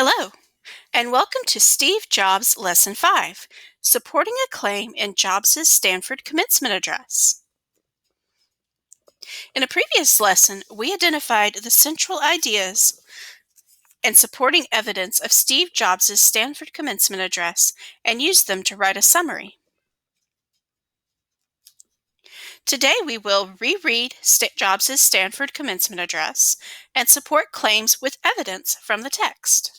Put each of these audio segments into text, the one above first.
Hello, and welcome to Steve Jobs Lesson 5, Supporting a Claim in Jobs' Stanford Commencement Address. In a previous lesson, we identified the central ideas and supporting evidence of Steve Jobs' Stanford Commencement Address and used them to write a summary. Today, we will reread Jobs' Stanford Commencement Address and support claims with evidence from the text.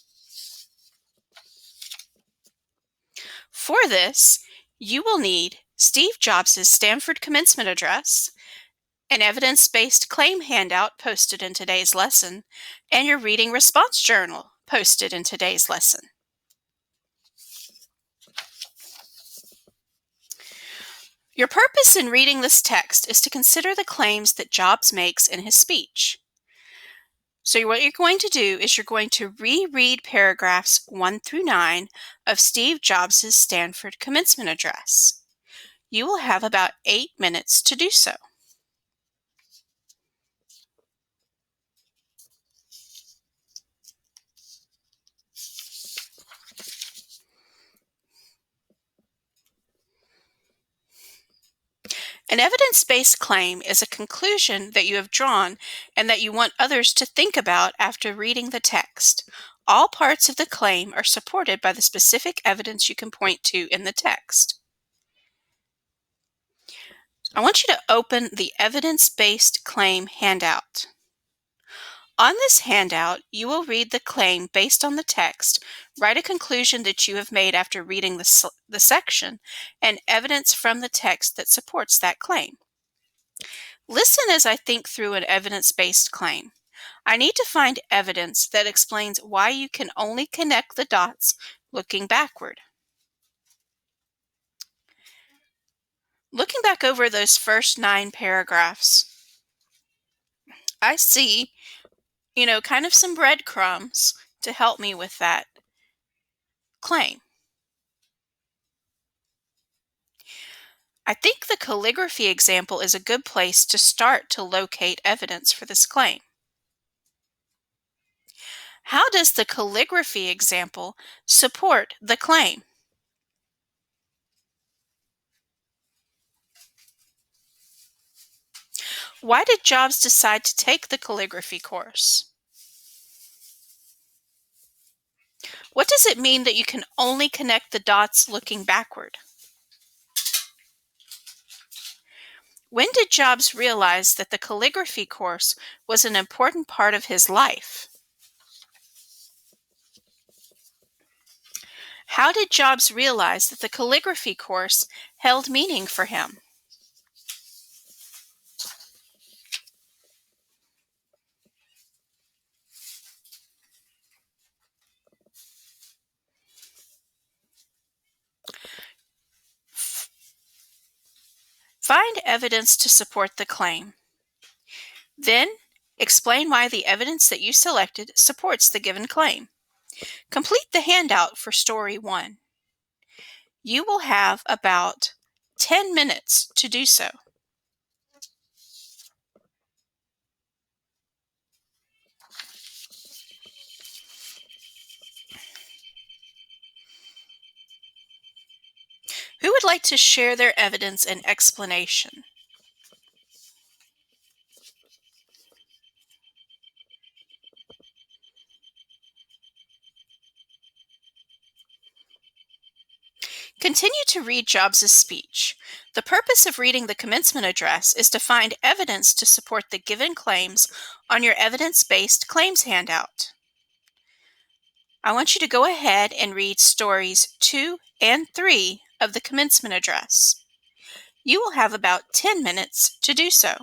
For this, you will need Steve Jobs' Stanford Commencement Address, an evidence-based claim handout posted in today's lesson, and your reading response journal posted in today's lesson. Your purpose in reading this text is to consider the claims that Jobs makes in his speech. So what you're going to do is you're going to reread paragraphs 1 through 9 of Steve Jobs' Stanford Commencement Address. You will have about 8 minutes to do so. An evidence-based claim is a conclusion that you have drawn and that you want others to think about after reading the text. All parts of the claim are supported by the specific evidence you can point to in the text. I want you to open the evidence-based claim handout. On this handout, you will read the claim based on the text, write a conclusion that you have made after reading the section, and evidence from the text that supports that claim. Listen as I think through an evidence-based claim. I need to find evidence that explains why you can only connect the dots looking backward. Looking back over those first 9 paragraphs, I see, kind of some breadcrumbs to help me with that claim. I think the calligraphy example is a good place to start to locate evidence for this claim. How does the calligraphy example support the claim? Why did Jobs decide to take the calligraphy course? What does it mean that you can only connect the dots looking backward? When did Jobs realize that the calligraphy course was an important part of his life? How did Jobs realize that the calligraphy course held meaning for him? Find evidence to support the claim. Then, explain why the evidence that you selected supports the given claim. Complete the handout for Story 1. You will have about 10 minutes to do so. Who would like to share their evidence and explanation? Continue to read Jobs' speech. The purpose of reading the commencement address is to find evidence to support the given claims on your evidence-based claims handout. I want you to go ahead and read stories 2 and 3 of the commencement address. You will have about 10 minutes to do so.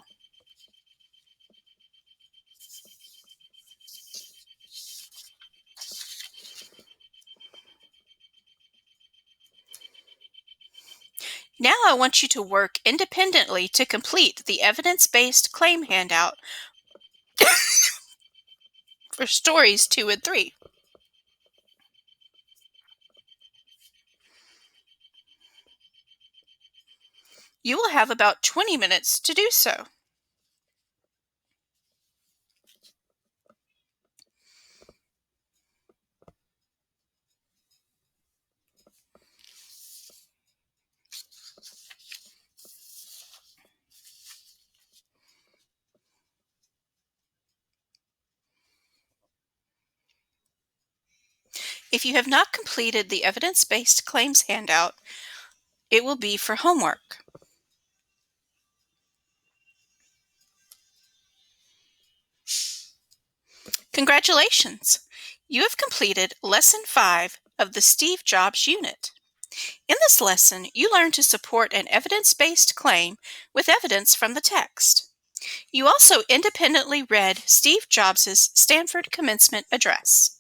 Now I want you to work independently to complete the evidence-based claim handout for stories 2 and 3. You will have about 20 minutes to do so. If you have not completed the evidence-based claims handout, it will be for homework. Congratulations! You have completed Lesson 5 of the Steve Jobs unit. In this lesson, you learned to support an evidence-based claim with evidence from the text. You also independently read Steve Jobs' Stanford commencement address.